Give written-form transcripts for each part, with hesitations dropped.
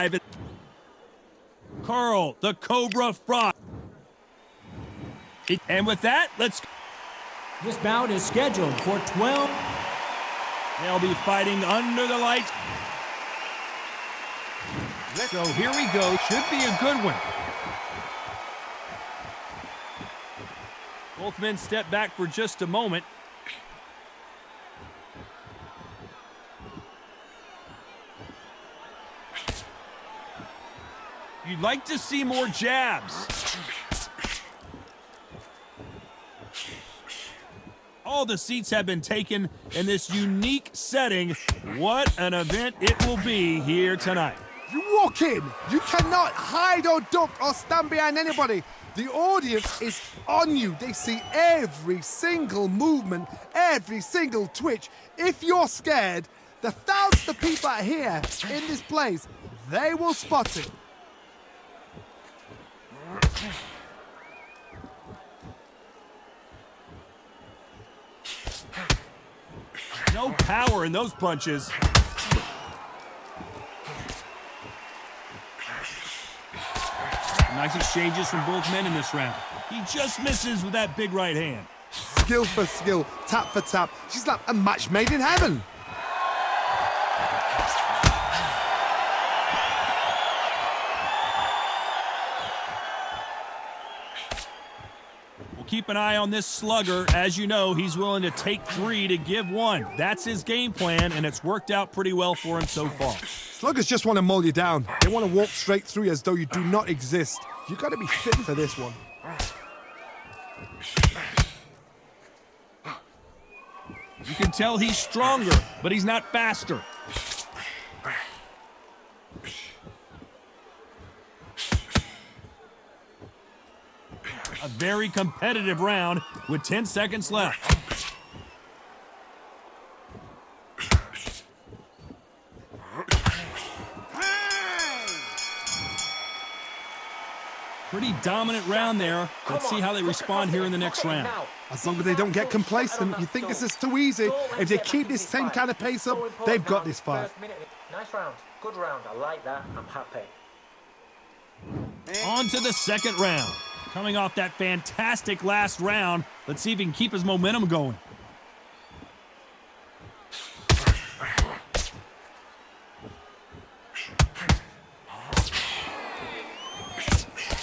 drive. Carl, the Cobra Froch. And with that, let's... This bout is scheduled for 12. They'll be fighting under the lights. So here we go. Should be a good one. Both men step back for just a moment. You'd like to see more jabs. All the seats have been taken in this unique setting. What an event it will be here tonight. You walk in, you cannot hide or duck or stand behind anybody. The audience is on you. They see every single movement, every single twitch. If you're scared, the thousands of people out here in this place, they will spot it. No power in those punches. Nice exchanges from both men in this round. He just misses with that big right hand. Skill for skill, tap for tap. She's like a match made in heaven. We'll keep an eye on this slugger. As you know, he's willing to take 3 to give 1. That's his game plan, and it's worked out pretty well for him so far. Sluggers just want to mull you down. They want to walk straight through you as though you do not exist. You got to be fit for this one. You can tell he's stronger, but he's not faster. A very competitive round with 10 seconds left. Pretty dominant round there. Let's see how they respond here in the next round. As long as they don't get complacent, you think this is too easy. If they keep this same kind of pace up, they've got this fight. Nice round. Good round. I like that. I'm happy. On to the second round. Coming off that fantastic last round, let's see if he can keep his momentum going.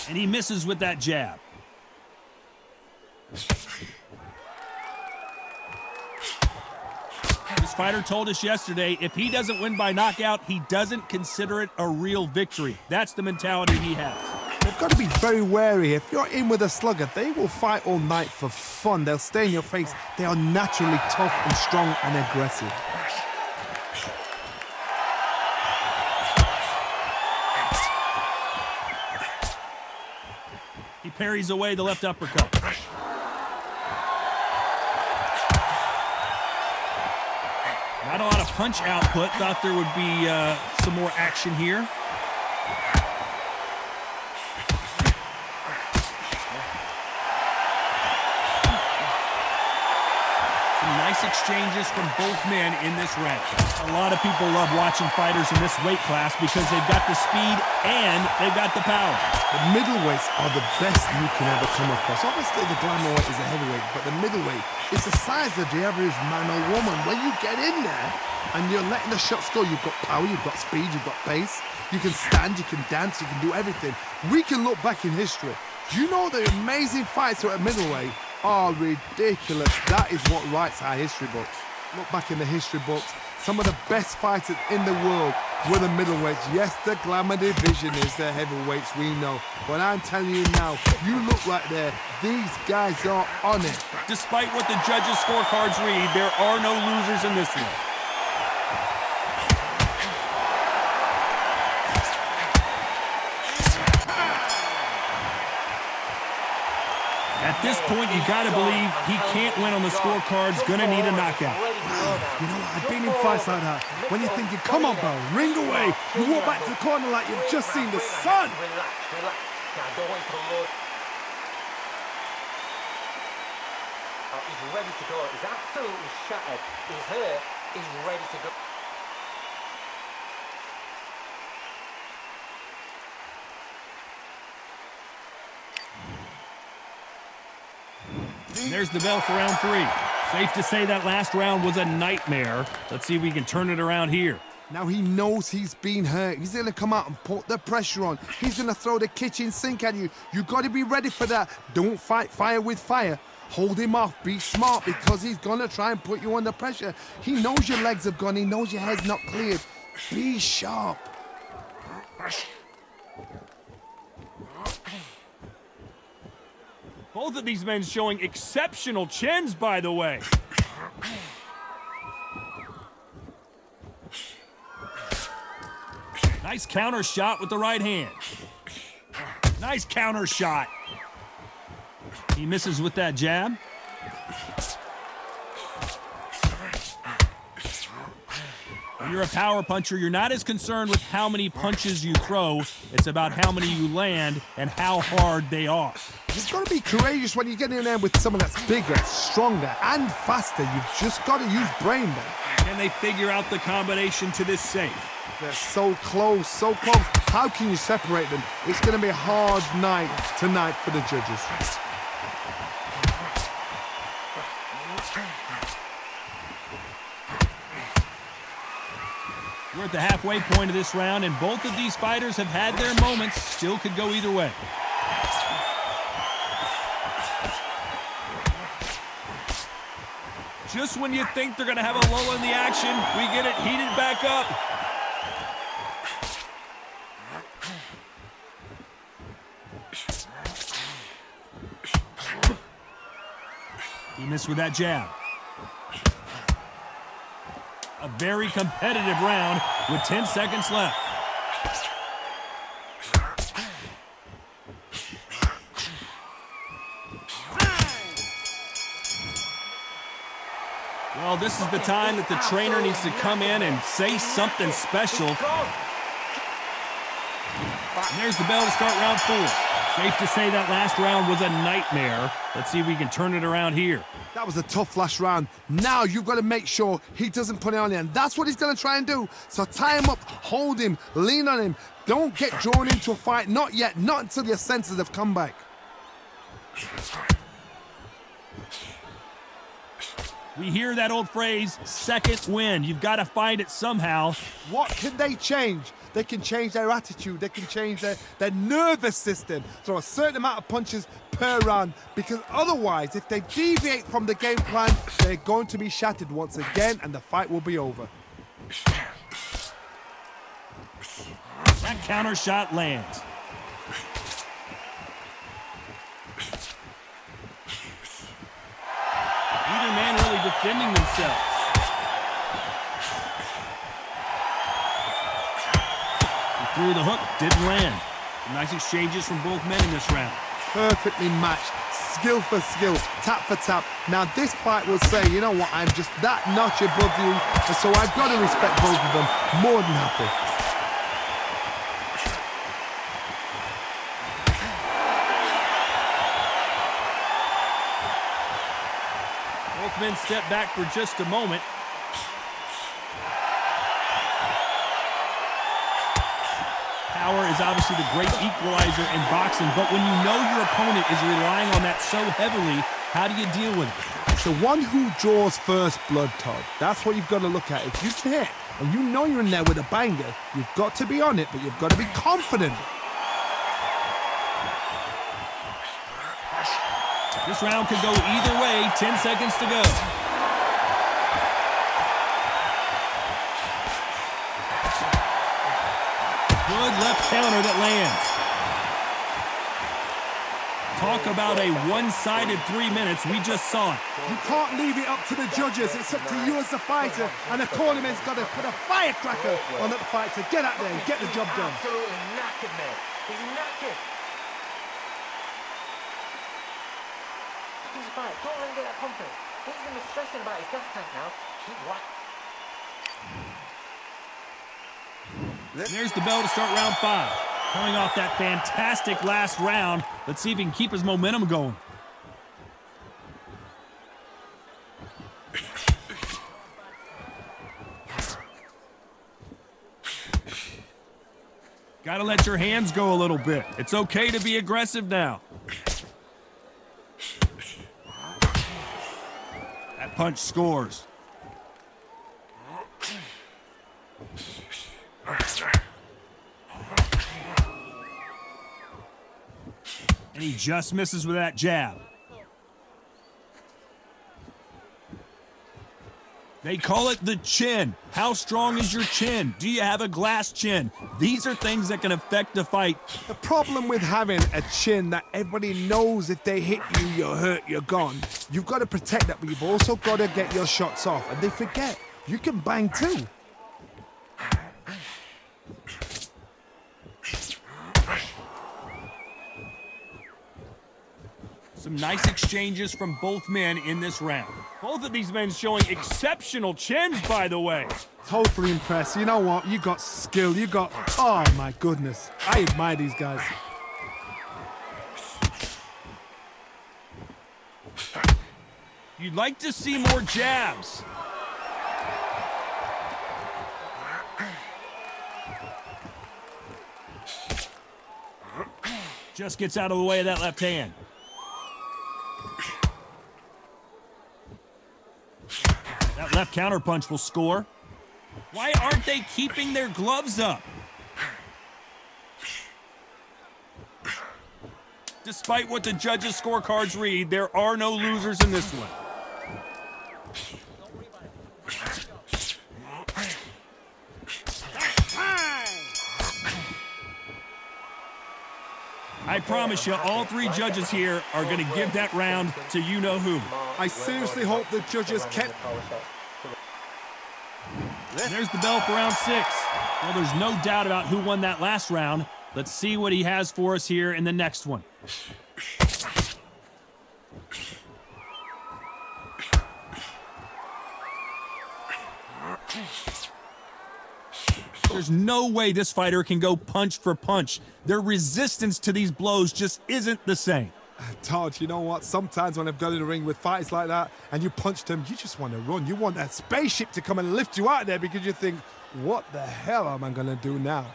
And he misses with that jab. This fighter told us yesterday, if he doesn't win by knockout, he doesn't consider it a real victory. That's the mentality he has. They've got to be very wary. If you're in with a slugger, they will fight all night for fun. They'll stay in your face. They are naturally tough and strong and aggressive. He parries away the left uppercut. Not a lot of punch output. Thought there would be some more action here. Nice exchanges from both men in this round. A lot of people love watching fighters in this weight class because they've got the speed and they've got the power. The middleweights are the best you can ever come across. Obviously, the glamour weight is a heavyweight, but the middleweight is the size of the average man or woman. When you get in there and you're letting the shots go, you've got power, you've got speed, you've got pace. You can stand, you can dance, you can do everything. We can look back in history. Do you know the amazing fights at middleweight are ridiculous? That is what writes our history books. Look back in the history books. Some of the best fighters in the world were the middleweights. Yes, the glamour division is the heavyweights, we know. But I'm telling you now, you look right there. These guys are on it. Despite what the judges' scorecards read, there are no losers in this one. At this point, you gotta believe he can't win on the scorecards, gonna need a knockout. You know, I've been in fights like that. When you're thinking, come on, bro, ring away. You walk back to the corner like you've just seen the sun. Relax, relax. Now, don't wait for the Lord. He's ready to go. He's absolutely shattered. He's hurt. He's ready to go. And there's the bell for round 3. Safe to say that last round was a nightmare. Let's see if we can turn it around here. Now he knows he's been hurt. He's going to come out and put the pressure on. He's going to throw the kitchen sink at you. You got to be ready for that. Don't fight fire with fire. Hold him off. Be smart because he's going to try and put you under pressure. He knows your legs have gone. He knows your head's not cleared. Be sharp. Both of these men showing exceptional chins, by the way. Nice counter shot with the right hand. Nice counter shot. He misses with that jab. When you're a power puncher, you're not as concerned with how many punches you throw. It's about how many you land and how hard they are. You've got to be courageous when you get in there with someone that's bigger, stronger, and faster. You've just got to use brain then. Can they figure out the combination to this safe? They're so close, so close. How can you separate them? It's going to be a hard night tonight for the judges. We're at the halfway point of this round, and both of these fighters have had their moments. Still could go either way. Just when you think they're going to have a lull in the action, we get it heated back up. He missed with that jab. A very competitive round with 10 seconds left. Well, this is the time that the trainer needs to come in and say something special. And there's the bell to start round 4. Safe to say that last round was a nightmare. Let's see if we can turn it around here. That was a tough last round. Now you've got to make sure he doesn't put it on you, and that's what he's going to try and do. So tie him up, hold him, lean on him. Don't get drawn into a fight. Not yet. Not until your senses have come back. We hear that old phrase, second wind. You've got to find it somehow. What can they change? They can change their attitude. They can change their nervous system. Throw a certain amount of punches per round. Because otherwise, if they deviate from the game plan, they're going to be shattered once again and the fight will be over. That counter shot lands. Either man really defending themselves. Through the hook, didn't land. Some nice exchanges from both men in this round. Perfectly matched, skill for skill, tap for tap. Now this fight will say, you know what, I'm just that notch above you, and so I've got to respect both of them more than happy. Both men step back for just a moment. Power is obviously the great equalizer in boxing, but when you know your opponent is relying on that so heavily, how do you deal with it? It's the one who draws first blood, Todd. That's what you've got to look at. If you can hit, and you know you're in there with a banger, you've got to be on it, but you've got to be confident. This round could go either way. 10 seconds to go. Good left counter that lands. Talk about a one-sided 3 minutes. We just saw it. You can't leave it up to the judges. It's up to you as the fighter, and the cornerman's got to put a firecracker on that fight to get out there and get the job done. Absolutely knackered, mate. He's knackered. He's fight. Don't let him get that confidence. He's going to be stressing about his gas tank now. Keep whack. There's the bell to start round 5. Coming off that fantastic last round, let's see if he can keep his momentum going. Got to let your hands go a little bit. It's okay to be aggressive now. punch scores. And he just misses with that jab. They call it the chin. How strong is your chin? Do you have a glass chin? These are things that can affect the fight. The problem with having a chin that everybody knows if they hit you, you're hurt, you're gone. You've got to protect that, but you've also got to get your shots off. And they forget, you can bang too. Some nice exchanges from both men in this round. Both of these men showing exceptional chins, by the way. Totally impressed. You know what? You got skill. You got... Oh, my goodness. I admire these guys. You'd like to see more jabs. Just gets out of the way of that left hand. That left counterpunch will score. Why aren't they keeping their gloves up? Despite what the judges' scorecards read, there are no losers in this one. I promise you, all three judges here are going to give that round to you-know-who. I seriously hope the judges kept... And there's the bell for round 6. Well, there's no doubt about who won that last round. Let's see what he has for us here in the next one. There's no way this fighter can go punch for punch. Their resistance to these blows just isn't the same. Todd, you know what? Sometimes when I've got in the ring with fighters like that and you punch them, you just want to run. You want that spaceship to come and lift you out of there because you think, what the hell am I going to do now?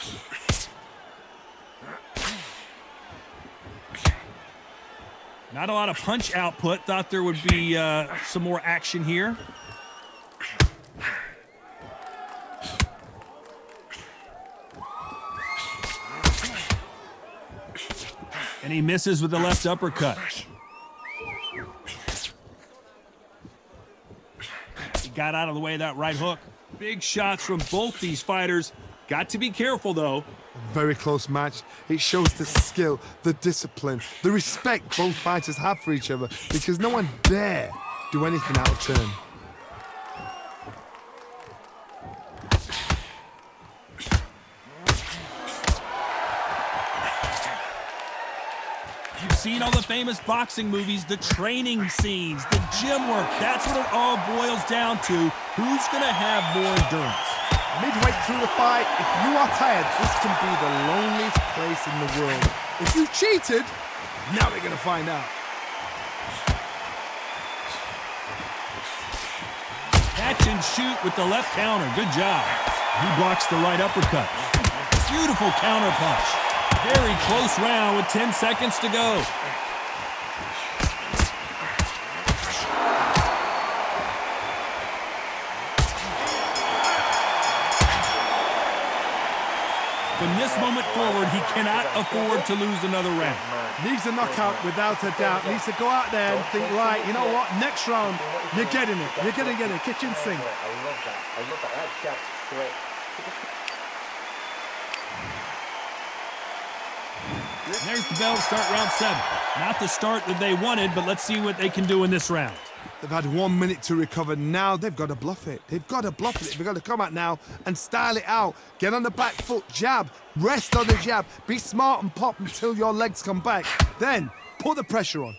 Not a lot of punch output. Thought there would be some more action here. And he misses with the left uppercut. He got out of the way of that right hook. Big shots from both these fighters. Got to be careful, though. Very close match. It shows the skill, the discipline, the respect both fighters have for each other because no one dare do anything out of turn. You've seen all the famous boxing movies, the training scenes, the gym work. That's what it all boils down to. Who's going to have more endurance? Midway through the fight, if you are tired, this can be the loneliest place in the world. If you cheated, now they're going to find out. Catch and shoot with the left counter. Good job. He blocks the right uppercut. Beautiful counter punch. Very close round with 10 seconds to go. From this moment forward, he cannot afford to lose another round. Needs a knockout without a doubt. Needs to go out there and think, right, you know what, next round, you're getting it. You're going to get a kitchen sink. I love that. I love that. That jab's straight. There's the bell to start round 7. Not the start that they wanted, but let's see what they can do in this round. They've had 1 minute to recover. Now they've got to bluff it. They've got to bluff it. They've got to come out now and style it out. Get on the back foot, jab, rest on the jab. Be smart and pop until your legs come back. Then put the pressure on.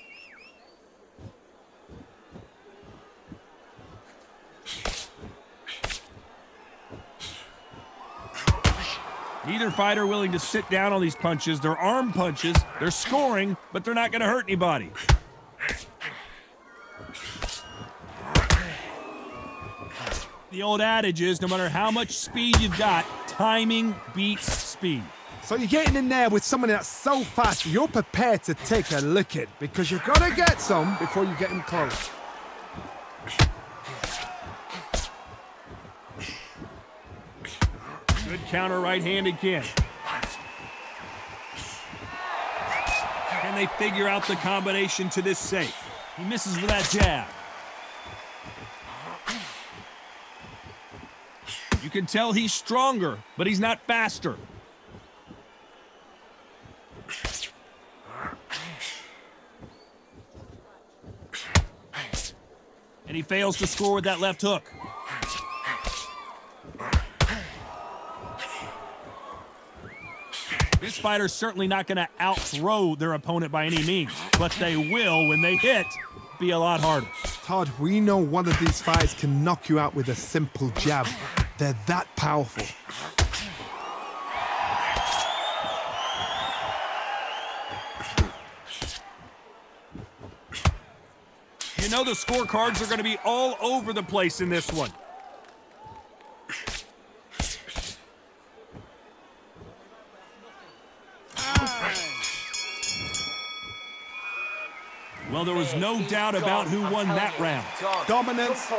Neither fighter willing to sit down on these punches. They're arm punches. They're scoring, but they're not going to hurt anybody. The old adage is, no matter how much speed you've got, timing beats speed. So you're getting in there with somebody that's so fast, you're prepared to take a licking because you've got to get some before you get him close. counter right-handed kick. Can they figure out the combination to this safe? He misses with that jab. You can tell he's stronger, but he's not faster. And he fails to score with that left hook. This fighter's certainly not going to outthrow their opponent by any means, but they will, when they hit, be a lot harder. Todd, we know one of these fights can knock you out with a simple jab. They're that powerful. You know the scorecards are going to be all over the place in this one. Well, there was no doubt about who won that round. Dominance.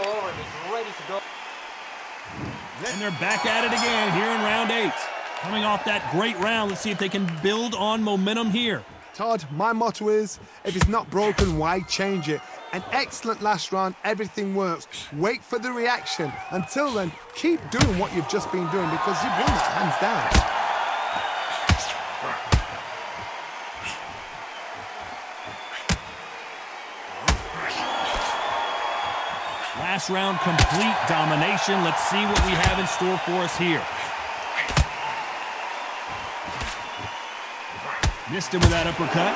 And they're back at it again here in round 8. Coming off that great round, let's see if they can build on momentum here. Todd, my motto is, if it's not broken, why change it? An excellent last round, everything works. Wait for the reaction. Until then, keep doing what you've just been doing because you've won it hands down. Last round, complete domination. Let's see what we have in store for us here. Missed him with that uppercut.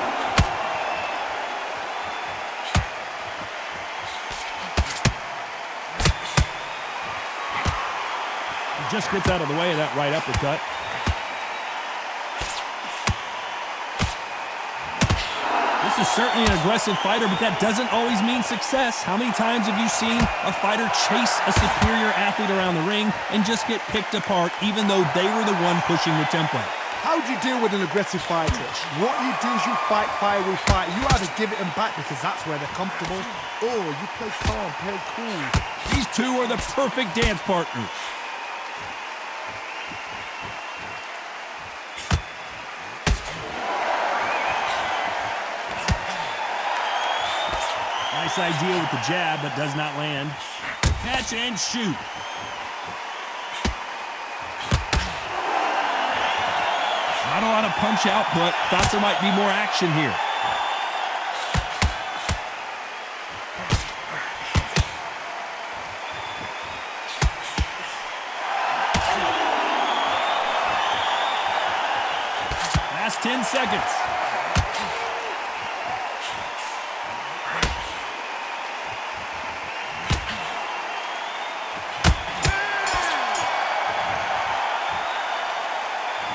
He just gets out of the way of that right uppercut. This is certainly an aggressive fighter, but that doesn't always mean success. How many times have you seen a fighter chase a superior athlete around the ring and just get picked apart even though they were the one pushing the tempo? How do you deal with an aggressive fighter? What you do is you fight fire with fight. You either give it them back because that's where they're comfortable, or you play calm, play cool. These two are the perfect dance partners. Nice idea with the jab, but does not land. Catch and shoot. Not a lot of punch output. Thought there might be more action here. Last 10 seconds.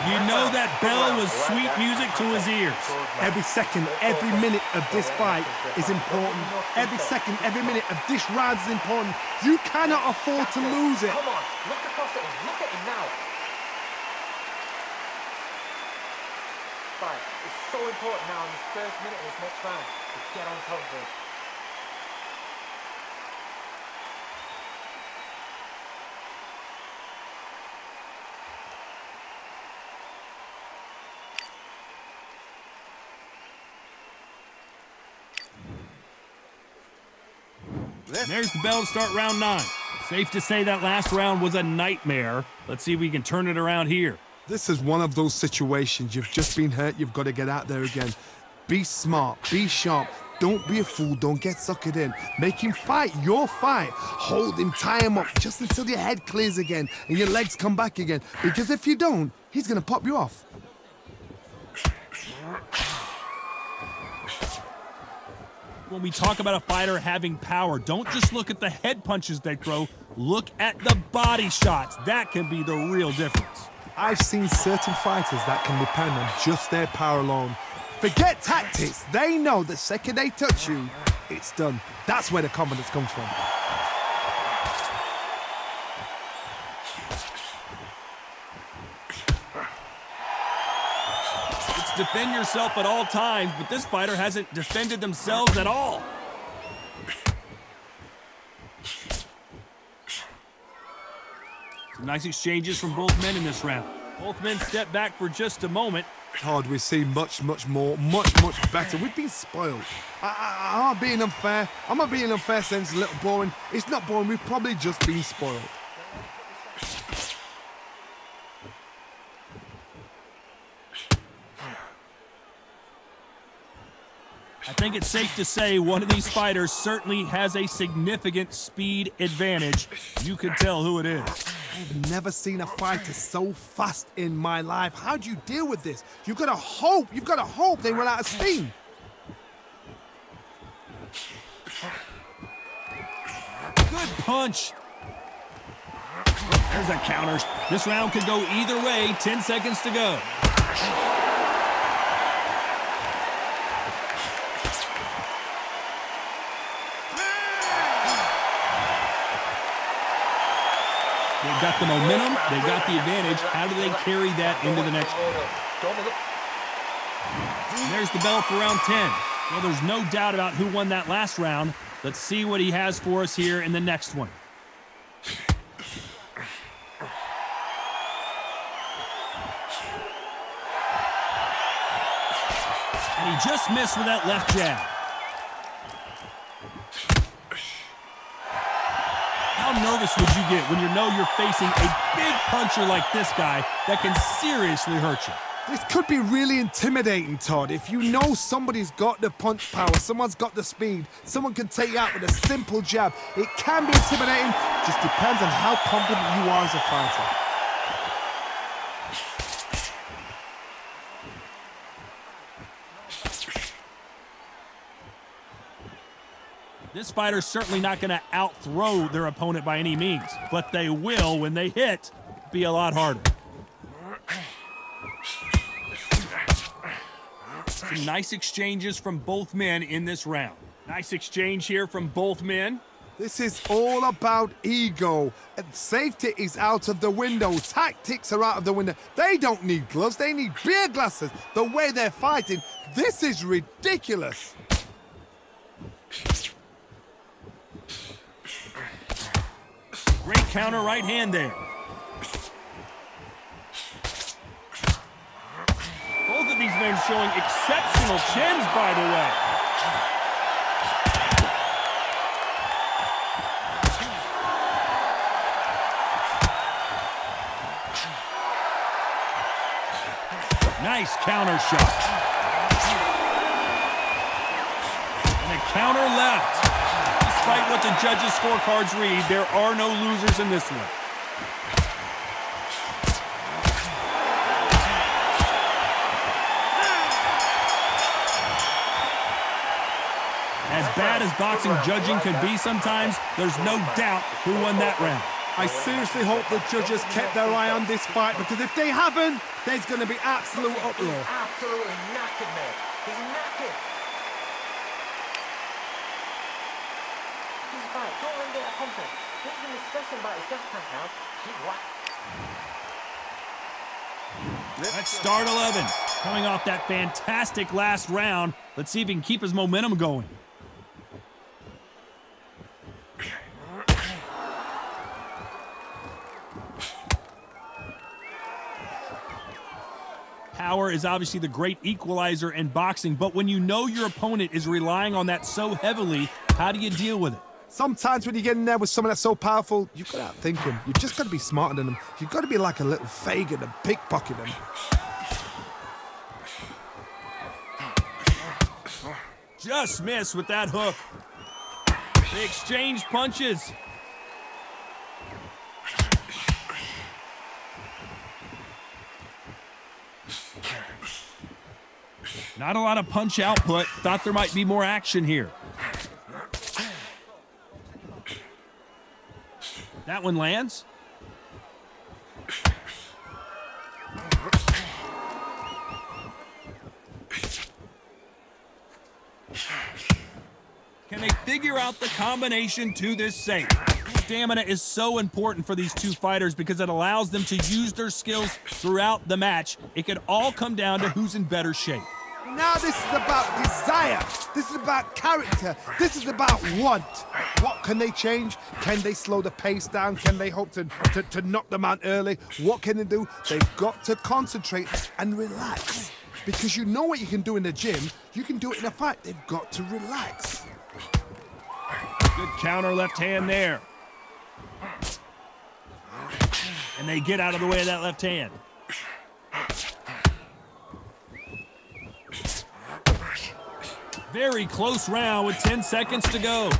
You know that bell was sweet music to his ears. Every second, every minute of this fight is important. Every second, every minute of this round is important. You cannot afford to lose it. Come on, look across at him. Look at him now. Fight. It's so important now in this first minute of this next round to get on top of him. There's the bell to start round 9. Safe to say that last round was a nightmare. Let's see if we can turn it around here. This is one of those situations. You've just been hurt. You've got to get out there again. Be smart. Be sharp. Don't be a fool. Don't get suckered in. Make him fight your fight. Hold him. Tie him up just until your head clears again and your legs come back again. Because if you don't, he's going to pop you off. When we talk about a fighter having power, don't just look at the head punches they throw. Look at the body shots. That can be the real difference. I've seen certain fighters that can depend on just their power alone. Forget tactics. They know the second they touch you, it's done. That's where the confidence comes from. Defend yourself at all times, but this fighter hasn't defended themselves at all. Some nice exchanges from both men in this round. Both men step back for just a moment. God, we've seen much more, much better. We've been spoiled. I'm not being unfair. I'm not being unfair saying it's a little boring. It's not boring. We've probably just been spoiled. I think it's safe to say one of these fighters certainly has a significant speed advantage. You can tell who it is. I've never seen a fighter so fast in my life. How do you deal with this? You've got to hope they run out of steam. Good punch. There's a counter. This round could go either way. 10 seconds to go. They've got the momentum, they've got the advantage. How do they carry that into the next one? And there's the bell for round 10. Well, there's no doubt about who won that last round. Let's see what he has for us here in the next one. And he just missed with that left jab. How nervous would you get when you know you're facing a big puncher like this guy that can seriously hurt you? This could be really intimidating, Todd. If you know somebody's got the punch power, someone's got the speed, someone can take you out with a simple jab. It can be intimidating, just depends on how confident you are as a fighter. This fighter's certainly not going to out-throw their opponent by any means, but they will, when they hit, be a lot harder. Some nice exchanges from both men in this round. Nice exchange here from both men. This is all about ego. And safety is out of the window. Tactics are out of the window. They don't need gloves. They need beer glasses. The way they're fighting, this is ridiculous. Great counter right hand there. Both of these men showing exceptional chins, by the way. Nice counter shot. And a counter left. Despite what the judges' scorecards read, there are no losers in this one. As bad as boxing judging can be sometimes, there's no doubt who won that round. I seriously hope the judges kept their eye on this fight, because if they haven't, there's going to be absolute uproar. He's absolutely knackered, mate. He's knackered. He's fine. Don't let him get a confidence. He's going to be stressing about his gas tank now. He's whacked. Let's start 11. Coming off that fantastic last round, let's see if he can keep his momentum going. Power is obviously the great equalizer in boxing, but when you know your opponent is relying on that so heavily, how do you deal with it? Sometimes when you get in there with someone that's so powerful, you've got to outthink him. You've just got to be smarter than him. You've got to be like a little Fagin and pickpocket him. Just missed with that hook. They exchange punches. Not a lot of punch output. Thought there might be more action here. That one lands. Can they figure out the combination to this safe? Stamina is so important for these two fighters because it allows them to use their skills throughout the match. It could all come down to who's in better shape. Now this is about desire. This is about character. This is about want. What can they change? Can they slow the pace down? Can they hope to knock them out early? What can they do? They've got to concentrate and relax. Because you know what you can do in the gym, you can do it in a fight. They've got to relax. Good counter left hand there. And they get out of the way of that left hand. Very close round with 10 seconds to go.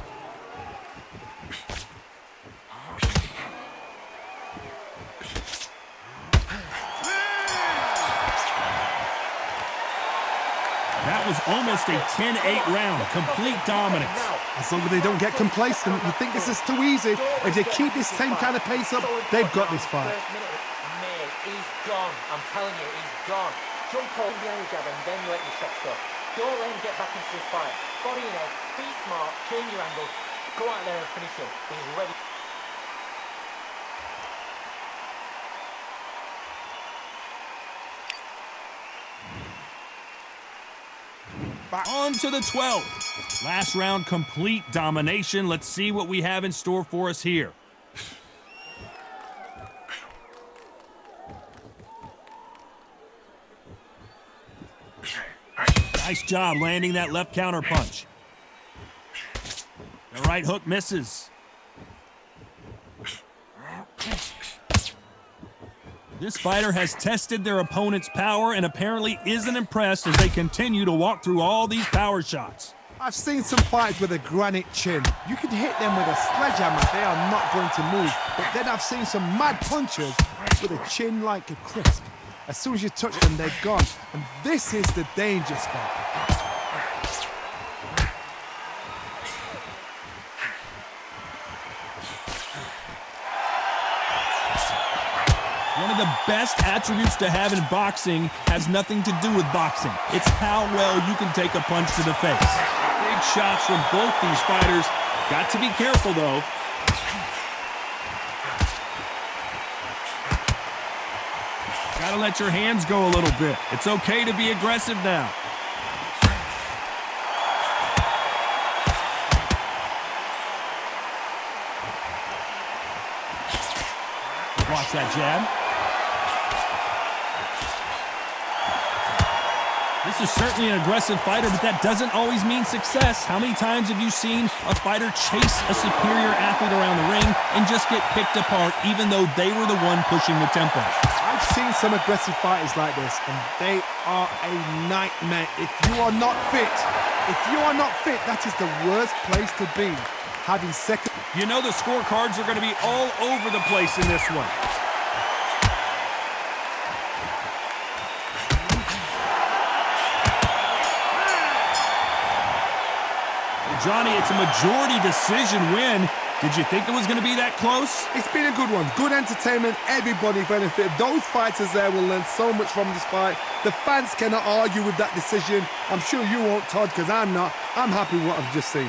That was almost a 10-8 round. Complete dominance. As long as they don't get complacent, you think this is too easy. If they keep this same kind of pace up, they've got this fight. Mate, he's gone. I'm telling you, he's gone. Jump over behind the jab and then let your shots go. Don't let him get back into this fight. Body and head, be smart, change your angle, go out there and finish him. He's ready. On to the 12th. Last round, complete domination. Let's see what we have in store for us here. Nice job landing that left counter punch. The right hook misses. This fighter has tested their opponent's power and apparently isn't impressed as they continue to walk through all these power shots. I've seen some fighters with a granite chin. You can hit them with a sledgehammer, they are not going to move. But then I've seen some mad punchers with a chin like a crisp. As soon as you touch them, they're gone. And this is the danger spot. One of the best attributes to have in boxing has nothing to do with boxing. It's how well you can take a punch to the face. Big shots from both these fighters. Got to be careful, though. Gotta let your hands go a little bit. It's okay to be aggressive now. Watch that jab. This is certainly an aggressive fighter, but that doesn't always mean success. How many times have you seen a fighter chase a superior athlete around the ring and just get picked apart even though they were the one pushing the tempo? I've seen some aggressive fighters like this, and they are a nightmare. If you are not fit, that is the worst place to be. Having second... You know the scorecards are going to be all over the place in this one. Johnny, it's a majority decision win. Did you think it was going to be that close? It's been a good one. Good entertainment. Everybody benefited. Those fighters there will learn so much from this fight. The fans cannot argue with that decision. I'm sure you won't, Todd, because I'm not. I'm happy with what I've just seen.